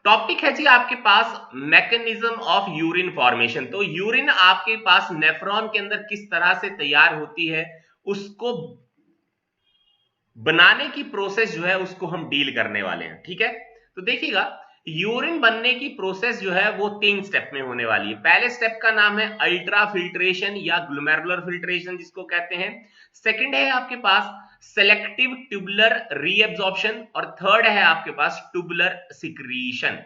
Topic है जी आपके पास मैकेनिज्म ऑफ यूरिन फॉर्मेशन। तो यूरिन आपके पास नेफ्रॉन के अंदर किस तरह से तैयार होती है, उसको बनाने की प्रोसेस जो है उसको हम डील करने वाले हैं। ठीक है, तो देखिएगा यूरिन बनने की प्रोसेस जो है वो 3 स्टेप में होने वाली है। पहले स्टेप का नाम है अल्ट्रा फिल्ट्रेशन या ग्लोमेरुलर फिल्ट्रेशन जिसको कहते हैं। सेकंड है आपके पास सेलेक्टिव ट्यूबुलर रीएब्जॉर्प्शन और थर्ड है आपके पास ट्यूबुलर सिक्रीशन।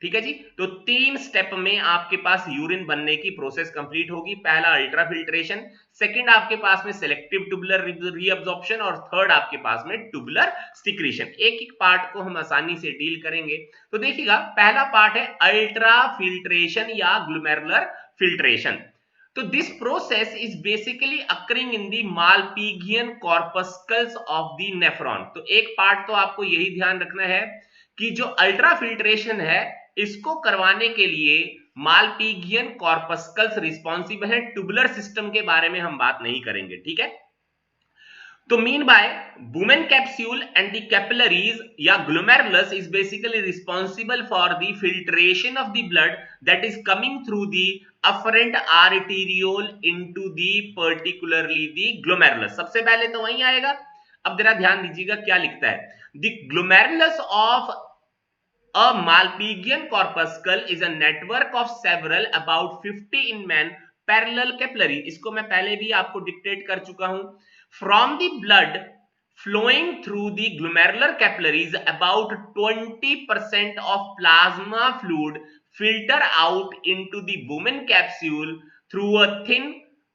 ठीक है जी, तो 3 स्टेप में आपके पास यूरिन बनने की प्रोसेस कंप्लीट होगी। पहला अल्ट्रा फिल्ट्रेशन, सेकंड आपके पास में सिलेक्टिव ट्यूबुलर रीअब्जॉर्प्शन और थर्ड आपके पास में ट्यूबुलर सिक्रीशन। एक एक पार्ट को हम आसानी से डील करेंगे। तो देखिएगा पहला पार्ट है अल्ट्रा फिल्ट्रेशन या ग्लोमेरुलर फिल्ट्रेशन। तो this process is basically occurring in the Malpighian corpuscles of the nephron. तो एक पार्ट तो आपको यही ध्यान रखना है कि जो अल्ट्रा फिल्ट्रेशन है इसको करवाने के लिए मालपीगियन कॉर्पस्कल्स रिस्पॉन्सिबल है। ट्यूबुलर सिस्टम के बारे में हम बात नहीं करेंगे। ठीक है, तो mean by Bowman capsule and the capillaries या glomerulus is basically responsible for the filtration of the blood that is coming through the afferent arteriole into the particularly the glomerulus. सबसे पहले तो वहीं आएगा। अब जरा ध्यान दीजिएगा क्या लिखता है, the glomerulus of a Malpighian corpuscle is a network of several about 50 in man parallel capillary। इसको मैं पहले भी आपको डिक्टेट कर चुका हूं। From the blood flowing through the glomerular capillaries about 20% of plasma fluid filter out into the Bowman capsule through a thin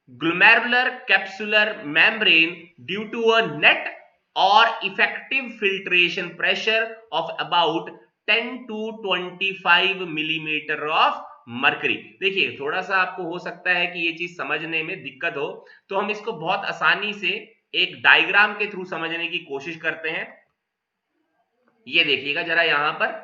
glomerular capsular membrane due to a net or effective filtration pressure of about 10 to 25 millimetre of mercury. देखिए थोड़ा सा आपको हो सकता है कि ये चीज समझने में दिक्कत हो, तो हम इसको बहुत आसानी से एक डायग्राम के थ्रू समझने की कोशिश करते हैं। ये देखिएगा जरा यहां पर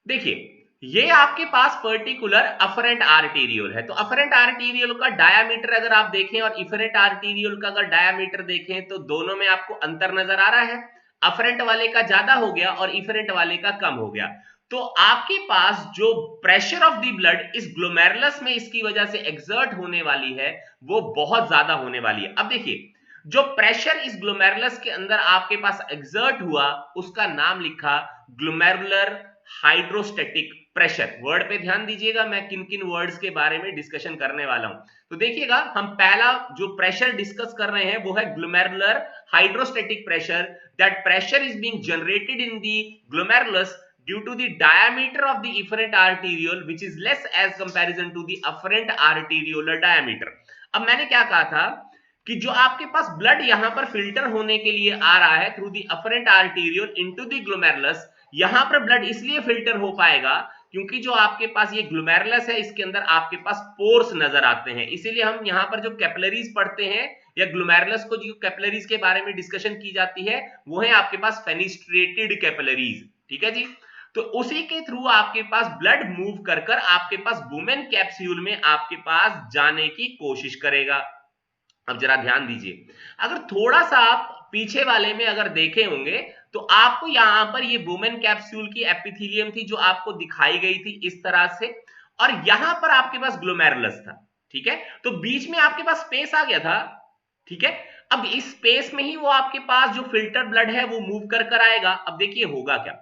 देखिए, ये आपके पास पर्टिकुलर अफरेंट आर्टेरियोल है। तो अफरेंट आर्टेरियोल का डायामीटर अगर आप देखें और इफरेंट आर्टेरियोल का अगर डायामीटर देखें तो दोनों में आपको अंतर नजर आ रहा है। अफरेंट वाले का ज्यादा हो गया और इफरेंट वाले का कम हो गया। तो आपके पास जो प्रेशर ऑफ द ब्लड इस ग्लोमेरुलस में इसकी वजह से एक्सर्ट होने वाली है वो बहुत ज्यादा होने वाली है। अब देखिए जो प्रेशर इस ग्लोमेरुलस के अंदर आपके पास एक्सर्ट हुआ उसका नाम लिखा ग्लोमेरुलर हाइड्रोस्टैटिक प्रेशर। वर्ड पे ध्यान दीजिएगा, मैं किन किन वर्ड्स के बारे में डिस्कशन करने वाला हूं। तो देखिएगा हम पहला जो प्रेशर डिस्कस कर रहे हैं वो है glomerular hydrostatic pressure. That pressure is being generated in the glomerulus due to the diameter of the efferent arteriole which is less as comparison to the afferent arteriolar diameter। अब मैंने क्या कहा था कि जो आपके पास ब्लड यहां पर फिल्टर होने के लिए आ रहा है through the afferent arteriole into the glomerulus, यहां पर ब्लड इसलिए फिल्टर हो पाएगा क्योंकि जो आपके पास ये ग्लोमेरुलस है इसके अंदर आपके पास पोर्स नजर आते हैं। इसीलिए हम यहां पर जो कैपिलरीज पढ़ते हैं या ग्लोमेरुलस को जो कैपिलरीज के बारे में डिस्कशन की जाती है वो है आपके पास फेनिस्ट्रेटेड कैपिलरीज। ठीक है जी, तो उसी के थ्रू आपके पास ब्लड मूव कर कर आपके पास वुमेन कैप्सूल में आपके पास जाने की कोशिश करेगा। अब जरा ध्यान दीजिए, अगर थोड़ा सा आप पीछे वाले में अगर देखे होंगे तो आपको यहां पर ये वुमेन कैप्सूल की एपिथेलियम थी जो आपको दिखाई गई थी इस तरह से, और यहां पर आपके पास ग्लोमेरुलस था। ठीक है, तो बीच में आपके पास स्पेस आ गया था। ठीक है, अब इस स्पेस में ही वो आपके पास जो फिल्टर ब्लड है वो मूव कर कर आएगा। अब देखिए होगा क्या,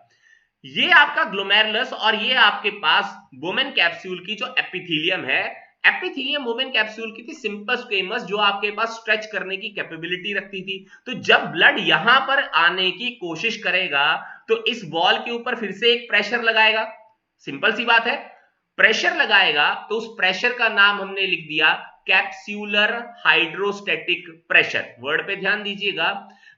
ये आपका ग्लोमेरुलस और ये आपके पास वुमेन कैप्सूल की जो एपिथेलियम है, एपिथेलियम वुमेन कैप्सूल की थी सिंपल स्क्वेमस जो आपके पास स्ट्रेच करने की कैपेबिलिटी रखती थी। तो जब ब्लड यहां पर आने की कोशिश करेगा तो इस वॉल के ऊपर फिर से एक प्रेशर लगाएगा। सिंपल सी बात है, प्रेशर लगाएगा तो उस प्रेशर का नाम हमने लिख दिया कैप्सूलर हाइड्रोस्टैटिक प्रेशर। वर्ड पे ध्यान दीजिएगा,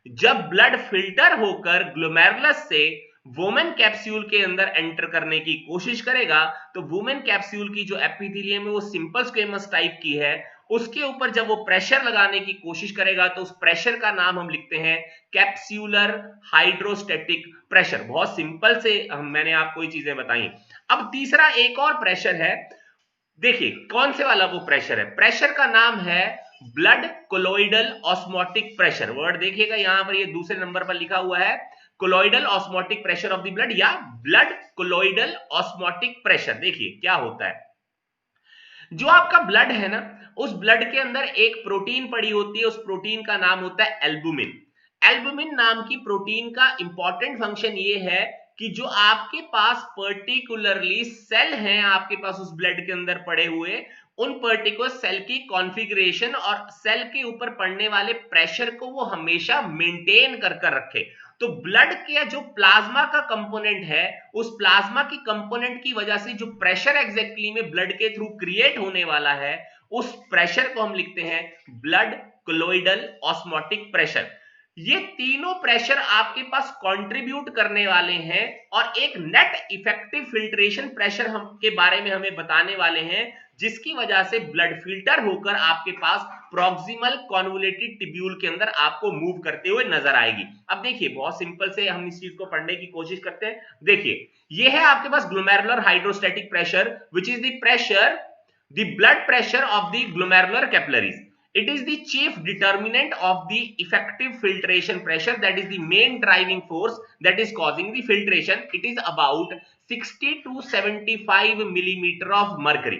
जब ब्लड फिल्टर होकर ग्लोमेरुलस से वुमेन कैप्सूल के अंदर एंटर करने की कोशिश करेगा तो वुमेन कैप्सूल की जो एपिथेलियम है वो सिंपल स्क्वेमस टाइप की है, उसके ऊपर जब वो प्रेशर लगाने की कोशिश करेगा तो उस प्रेशर का नाम हम लिखते हैं कैप्सूलर हाइड्रोस्टैटिक प्रेशर। बहुत सिंपल से मैंने आपको ये चीजें बताई। अब तीसरा एक और प्रेशर है, देखिए कौन से वाला वो प्रेशर है, प्रेशर का नाम है blood colloidal osmotic pressure. Word देखिएगा यहां पर ये दूसरे नंबर पर लिखा हुआ है colloidal osmotic pressure of the blood या ब्लड कोलॉइडल ऑस्मोटिक प्रेशर। देखिए क्या होता है, जो आपका ब्लड है ना, उस ब्लड के अंदर एक प्रोटीन पड़ी होती है, उस प्रोटीन का नाम होता है एल्बुमिन। एल्बुमिन नाम की प्रोटीन का इंपॉर्टेंट फंक्शन ये है कि जो आपके पास पर्टिकुलरली सेल हैं आपके पास उस ब्लड के अंदर पड़े हुए, उन पर्टिकुलर सेल की कॉन्फ़िगरेशन और सेल के ऊपर पड़ने वाले प्रेशर को वो हमेशा मेंटेन कर रखे। तो ब्लड के जो प्लाज्मा का कंपोनेंट है, उस प्लाज्मा की कंपोनेंट की वजह से जो प्रेशर एग्जैक्टली में ब्लड के थ्रू क्रिएट होने वाला है, उस प्रेशर को हम लिखते हैं ब्लड कोलॉइडल ऑस्मोटिक प्रेशर। ये तीनों प्रेशर आपके पास कंट्रीब्यूट करने वाले हैं और एक नेट इफेक्टिव फिल्ट्रेशन प्रेशर हम के बारे में हमें बताने वाले हैं, जिसकी वजह से ब्लड फिल्टर होकर आपके पास प्रॉक्सिमल कॉन्वोल्यूटेड टिब्यूल के अंदर आपको मूव करते हुए नजर आएगी। अब देखिए बहुत सिंपल से हम इस चीज को पढ़ने की कोशिश करते हैं। देखिए ये है आपके पास glomerular hydrostatic pressure, which is the pressure, the blood pressure of the glomerular capillaries. It is the chief determinant of the effective filtration pressure, that is the main driving force that is causing the filtration. It is about 60 to 75 millimeter of mercury.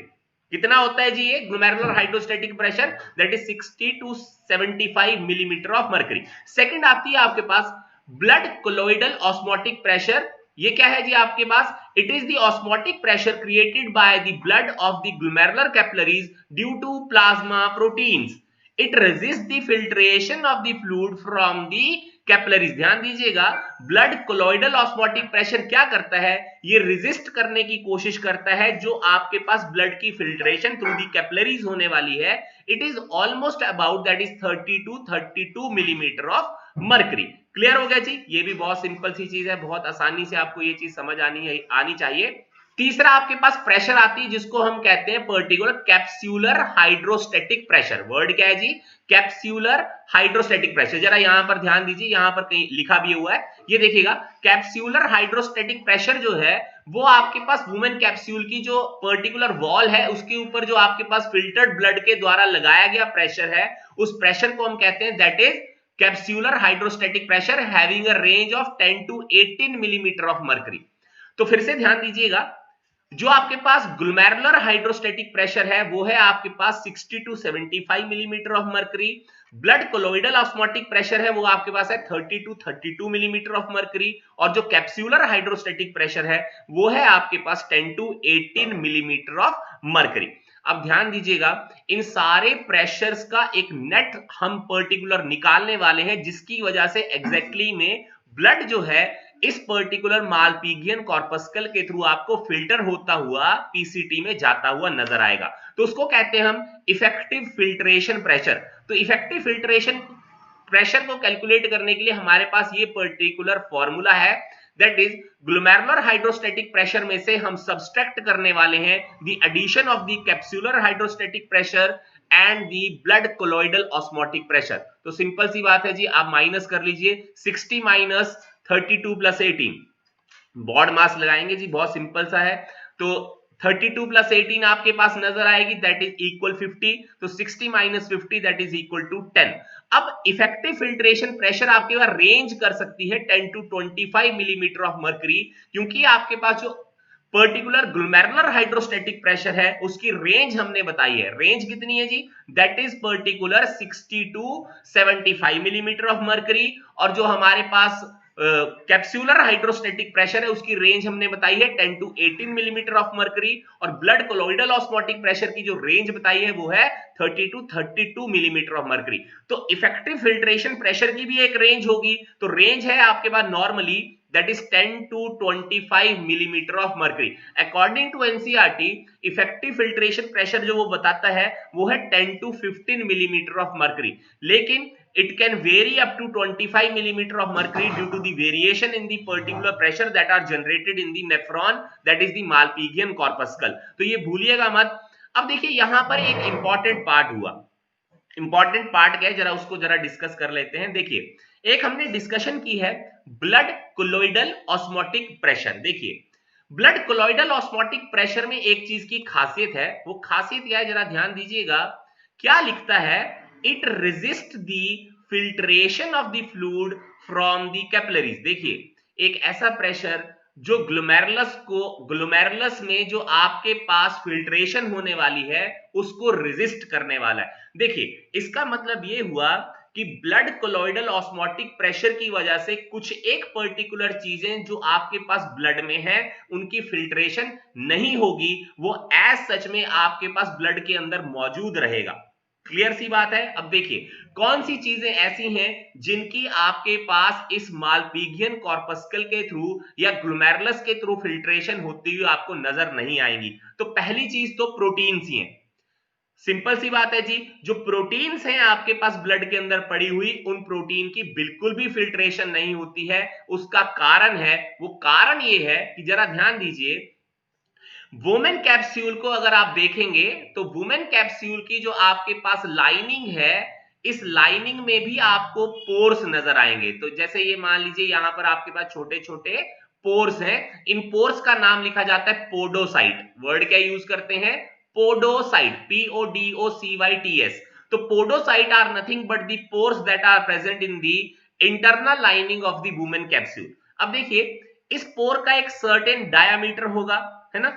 कितना होता है जी ये glomerular hydrostatic pressure? That is 60 to 75 millimeter of mercury. Second आती है आपके पास blood colloidal osmotic pressure. ये क्या है जी आपके पास? It is the osmotic pressure created by the blood of the glomerular capillaries due to plasma proteins. It resists the filtration of the fluid from the capillaries. ध्यान दीजिएगा, blood colloidal osmotic pressure क्या करता है? ये resist करने की कोशिश करता है जो आपके पास ब्लड की फिल्ट्रेशन थ्रू दी कैपिलरीज होने वाली है। It is almost about that is 30 to 32 millimetre of mercury. Clear हो गया जी? ये भी बहुत सिंपल सी चीज है, बहुत आसानी से आपको ये चीज समझ आनी चाहिए। तीसरा आपके पास प्रेशर आती है जिसको हम कहते हैं particular capsular hydrostatic pressure. Word क्या है जी? Capsular hydrostatic pressure. जरा यहां पर ध्यान दीजिए, यहां पर कहीं लिखा भी हुआ है, ये देखिएगा। कैप्सूलर हाइड्रोस्टैटिक प्रेशर जो है वो आपके पास वुमेन कैप्सूल की जो पर्टिकुलर वॉल है उसके ऊपर जो आपके पास फिल्टर्ड ब्लड के द्वारा लगाया गया प्रेशर है, उस प्रेशर को हम कहते हैं that is capsular hydrostatic pressure having a range of 10 to 18 millimetre of mercury. तो फिर से ध्यान दीजिएगा, जो आपके पास ग्लोमेरुलर हाइड्रोस्टैटिक प्रेशर है वो है आपके पास 60 to 75 millimetre of mercury. Blood colloidal osmotic pressure है वो आपके पास है 30 to 32 मिलीमीटर ऑफ मर्करी। और जो कैप्सूलर हाइड्रोस्टैटिक प्रेशर है वो है आपके पास 10 to 18 मिलीमीटर ऑफ मर्करी। अब ध्यान दीजिएगा, इन सारे प्रेशर्स का एक नेट हम पर्टिकुलर निकालने वाले हैं, जिसकी वजह से एग्जैक्टली में ब्लड जो है इस पर्टिकुलर मालपीजियन कॉर्पस्कल के थ्रू आपको फिल्टर होता हुआ पीसीटी में जाता हुआ नजर आएगा। तो उसको कहते हैं हम इफेक्टिव फिल्ट्रेशन प्रेशर। तो इफेक्टिव फिल्ट्रेशन प्रेशर को कैलकुलेट करने के लिए हमारे पास ये पर्टिकुलर फॉर्मूला है, that is glomerular hydrostatic pressure में से हम सब्सट्रैक्ट करने वाले हैं the addition of the capsular hydrostatic pressure and the blood colloidal osmotic pressure. तो सिंपल सी बात है जी, आप माइनस कर लीजिए 60 माइनस 32 प्लस 18, बॉड मास लगाएंगे जी, बहुत सिंपल सा है। तो 32 प्लस 18 आपके पास नजर आएगी, दैट इज इक्वल 50। तो 60 minus 50 that is equal to 10। अब इफेक्टिव फिल्ट्रेशन प्रेशर आपके पास रेंज कर सकती है 10 to 25 मिलीमीटर ऑफ मर्करी, क्योंकि आपके पास जो पर्टिकुलर ग्लोमेरुलर हाइड्रोस्टैटिक प्रेशर है उसकी रेंज हमने बताई है। रेंज कितनी है जी? That is particular 60 to 75 millimetre of mercury. और जो हमारे पास कैप्सूलर हाइड्रोस्टैटिक प्रेशर है उसकी रेंज हमने बताई है 10 to 18 मिलीमीटर ऑफ मर्करी। और ब्लड कोलॉइडल ऑस्मोटिक प्रेशर की जो रेंज बताई है वो है 30 to 32 मिलीमीटर ऑफ मर्करी। तो इफेक्टिव फिल्ट्रेशन प्रेशर की भी एक रेंज होगी। तो रेंज है आपके पास normally that is 10 to 25 millimeter of mercury. According to NCERT, effective filtration pressure जो वो बताता है वो है 10 to 15 millimeter of mercury. लेकिन it can vary up to 25 millimeter of mercury due to the variation in the particular pressure that are generated in the nephron, that is the Malpighian corpuscle. तो ये भूलिएगा मत। अब देखिए यहाँ पर एक इंपॉर्टेंट पार्ट हुआ। इंपॉर्टेंट पार्ट क्या है, जरा उसको जरा डिस्कस कर लेते हैं। देखिए, एक हमने डिस्कशन की है ब्लड कोलॉइडल ऑस्मोटिक प्रेशर। देखिए, ब्लड कोलॉइडल ऑस्मोटिक प्रेशर में एक चीज की खासियत है, वो खासियत क्या है जरा ध्यान दीजिएगा। क्या लिखता है? It resist the filtration of the fluid from the capillaries. देखिए एक ऐसा प्रेशर जो ग्लोमेरुलस में जो आपके पास फिल्ट्रेशन होने वाली है उसको रेजिस्ट करने वाला है। देखिए इसका मतलब ये हुआ कि ब्लड कोलॉइडल ऑस्मोटिक प्रेशर की वजह से कुछ एक पर्टिकुलर चीजें जो आपके पास ब्लड में है उनकी फिल्ट्रेशन नहीं होगी, वो एज सच में आपके पास ब्लड के अंदर मौजूद रहेगा। क्लियर सी बात है। अब देखिए कौन सी चीजें ऐसी हैं जिनकी आपके पास इस मालपीजियन कॉर्पस्कल के थ्रू या ग्लोमेरुलस के थ्रू फिल्ट्रेशन होती हुई आपको नजर नहीं आएगी। तो पहली चीज तो प्रोटीन्स ही हैं। सिंपल सी बात है जी, जो प्रोटीन्स हैं आपके पास ब्लड के अंदर पड़ी हुई, उन प्रोटीन की बिल्कुल भी फिल्ट्रेशन नहीं होती है। उसका कारण है, वो कारण ये है कि जरा ध्यान दीजिए, वुमेन कैप्सूल को अगर आप देखेंगे तो वुमेन कैप्सूल की जो आपके पास लाइनिंग है, इस लाइनिंग में भी आपको पोर्स नजर आएंगे। तो जैसे ये मान लीजिए यहां पर आपके पास छोटे छोटे पोर्स हैं, इन पोर्स का नाम लिखा जाता है पोडोसाइट। वर्ड क्या यूज करते हैं? Podocyte, PODOCYTS। तो podocyte are nothing but the pores that are present in the internal lining of the Bowman capsule. अब देखिए इस पोर का एक सर्टेन डायामीटर होगा, है ना।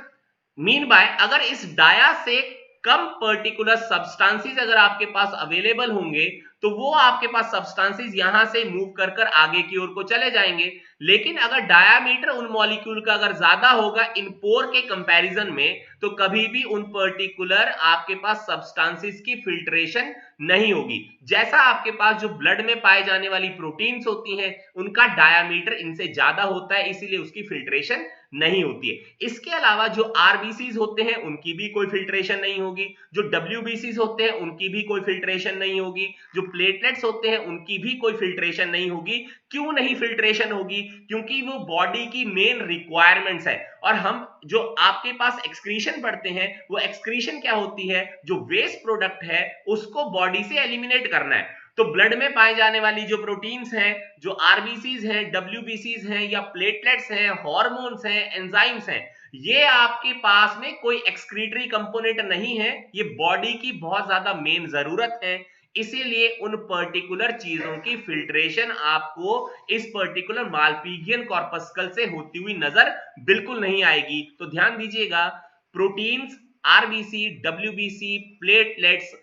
मीन बाय अगर इस डाया से कम पर्टिकुलर सब्सटेंसेस अगर आपके पास अवेलेबल होंगे तो वो आपके पास सब्सटेंसेस यहां से मूव कर कर आगे की ओर को चले जाएंगे। लेकिन अगर डायामीटर उन मॉलिक्यूल का अगर ज्यादा होगा इन पोर के कंपैरिजन में, तो कभी भी उन पर्टिकुलर आपके पास सब्सटेंसेस की फिल्ट्रेशन नहीं होगी। जैसा आपके पास जो ब्लड में पाए जाने वाली प्रोटीन्स होती हैं उनका डायामीटर इनसे ज्यादा होता है, इसीलिए उसकी फिल्ट्रेशन नहीं होती है। इसके अलावा जो आरबीसीज होते हैं उनकी भी कोई फिल्ट्रेशन नहीं होगी, जो डब्ल्यूबीसीज होते हैं उनकी भी कोई फिल्ट्रेशन नहीं होगी, जो प्लेटलेट्स होते हैं उनकी भी कोई फिल्ट्रेशन नहीं होगी। क्यों नहीं फिल्ट्रेशन होगी? क्योंकि वो बॉडी की मेन रिक्वायरमेंट्स है। और हम जो आपके पास एक्सक्रीशन पढ़ते हैं, वो एक्सक्रीशन क्या होती है? जो वेस्ट प्रोडक्ट है उसको बॉडी से एलिमिनेट करना है। तो ब्लड में पाए जाने वाली जो प्रोटीन्स हैं, जो आरबीसीज हैं, डब्ल्यूबीसीज हैं या प्लेटलेट्स हैं, हार्मोन्स हैं, एंजाइम्स हैं, ये आपके पास में कोई एक्सक्रीटरी कंपोनेंट नहीं है, ये बॉडी की बहुत ज्यादा मेन जरूरत है। इसीलिए उन पर्टिकुलर चीजों की फिल्ट्रेशन आपको इस पर्टिकुलर मालपीजियन कॉर्पस्कल से होती हुई नजर बिल्कुल नहीं आएगी। तो ध्यान दीजिएगा, प्रोटीन्स, आरबीसी, डब्ल्यूबीसी, प्लेटलेट्स,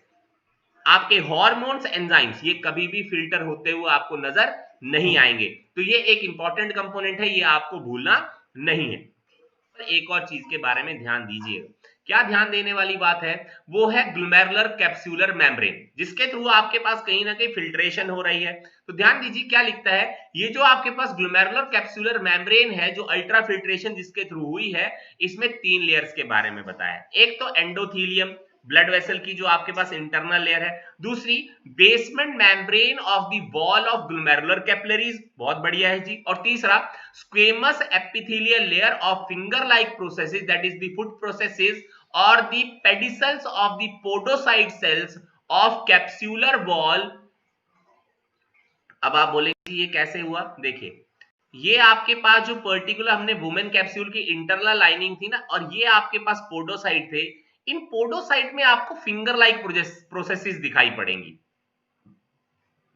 आपके हार्मोन्स, एंजाइम्स, ये कभी भी फिल्टर होते हुए आपको नजर नहीं आएंगे। तो ये एक इंपॉर्टेंट कंपोनेंट है, ये आपको भूलना नहीं है। एक और चीज के बारे में ध्यान दीजिएगा, क्या ध्यान देने वाली बात है, वो है ग्लोमेरुलर कैप्सूलर मेम्ब्रेन, जिसके थ्रू आपके पास कहीं ना कहीं फिल्ट्रेशन हो रही है। तो ध्यान दीजिए क्या लिखता है, ये जो आपके पास ग्लोमेरुलर कैप्सूलर मेम्ब्रेन है, जो अल्ट्रा फिल्ट्रेशन जिसके थ्रू हुई है, इसमें 3 लेयर्स के बारे में बताया। एक तो एंडोथीलियम, ब्लड वेसल की जो आपके पास इंटरनल लेयर है। दूसरी basement membrane of the wall of glomerular capillaries, बहुत बढ़िया है जी। और तीसरा squamous epithelial layer of finger like processes, that is the foot processes, और the pedicels of the podocyte cells of capsular wall. अब आप बोलेंगे ये कैसे हुआ? देखिए ये आपके पास जो पर्टिकुलर हमने वुमेन कैप्सूल की इंटरनल लाइनिंग थी ना, और ये आपके पास पोडोसाइट थे, इन पोडोसाइट में आपको फिंगर लाइक प्रोसेसेस दिखाई पड़ेंगी।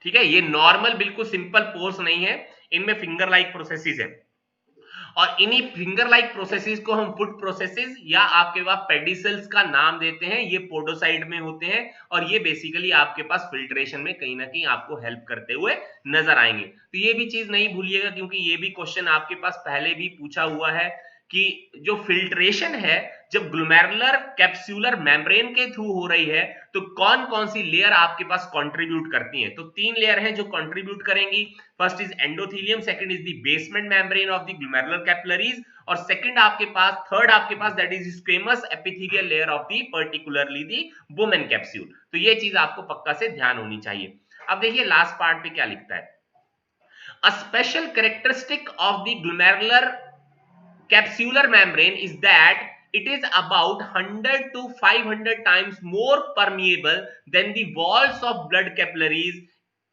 ठीक है, ये नॉर्मल बिल्कुल सिंपल पोर्स नहीं है, इनमें फिंगर लाइक प्रोसेसेस है। और इन्हीं फिंगर लाइक प्रोसेसेस को हम फुट प्रोसेसेस या आपके पास पेडिसल्स का नाम देते हैं। ये पोडोसाइट में होते हैं और ये बेसिकली आपके पास फिल्ट्रेशन में कहीं ना कहीं आपको हेल्प करते हुए नजर आएंगे। तो ये भी चीज नहीं भूलिएगा, क्योंकि ये भी क्वेश्चन आपके पास पहले भी पूछा हुआ है कि जो फिल्ट्रेशन है जब ग्लोमेरुलर कैप्सूलर मेम्ब्रेन के थ्रू हो रही है तो कौन कौन सी लेयर आपके पास कंट्रीब्यूट करती हैं। तो 3 लेयर हैं जो कंट्रीब्यूट करेंगी। First is endothelium, second is the basement membrane of the glomerular capillaries, और सेकंड आपके पास, थर्ड आपके पास that is squamous epithelial layer of the particularly the Bowman capsule. तो ये चीज आपको पक्का से ध्यान होनी चाहिए। अब देखिए लास्ट पार्ट पे क्या लिखता है, a special characteristic of the glomerular capsular membrane is that it is about 100 to 500 times more permeable than the walls of blood capillaries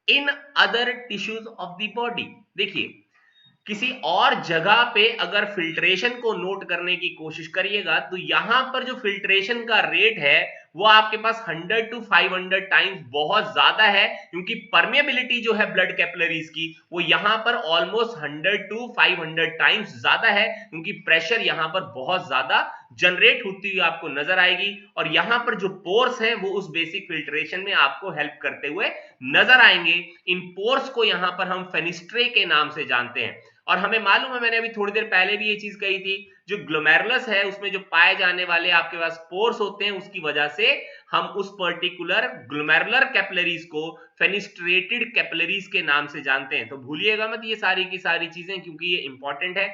in other tissues of the body। देखिए किसी और जगह पे अगर फिल्ट्रेशन को नोट करने की कोशिश करिएगा तो यहां पर जो फिल्ट्रेशन का रेट है वो आपके पास 100 to 500 टाइम्स बहुत ज्यादा है, क्योंकि परमेबिलिटी जो है ब्लड कैपिलरीज की वो यहां पर ऑलमोस्ट 100 to 500 टाइम्स ज्यादा है, क्योंकि प्रेशर यहां पर बहुत ज्यादा जनरेट होती हुई आपको नजर आएगी। और यहां पर जो पोर्स हैं वो उस बेसिक फिल्ट्रेशन में आपको हेल्प करते हुए नजर आएंगे। इन पोर्स को यहां पर हम फेनिस्ट्रे के नाम से जानते हैं। और हमें मालूम है, मैंने अभी थोड़ी देर पहले भी ये चीज कही थी, जो ग्लोमेरुलस है उसमें जो पाए जाने वाले आपके पास पोर्स होते हैं, उसकी वजह से हम उस पर्टिकुलर ग्लोमेरुलर कैपिलरीज को फेनिस्ट्रेटेड कैपिलरीज के नाम से जानते हैं। तो भूलिएगा मत ये सारी की सारी चीजें, क्योंकि ये इंपॉर्टेंट है।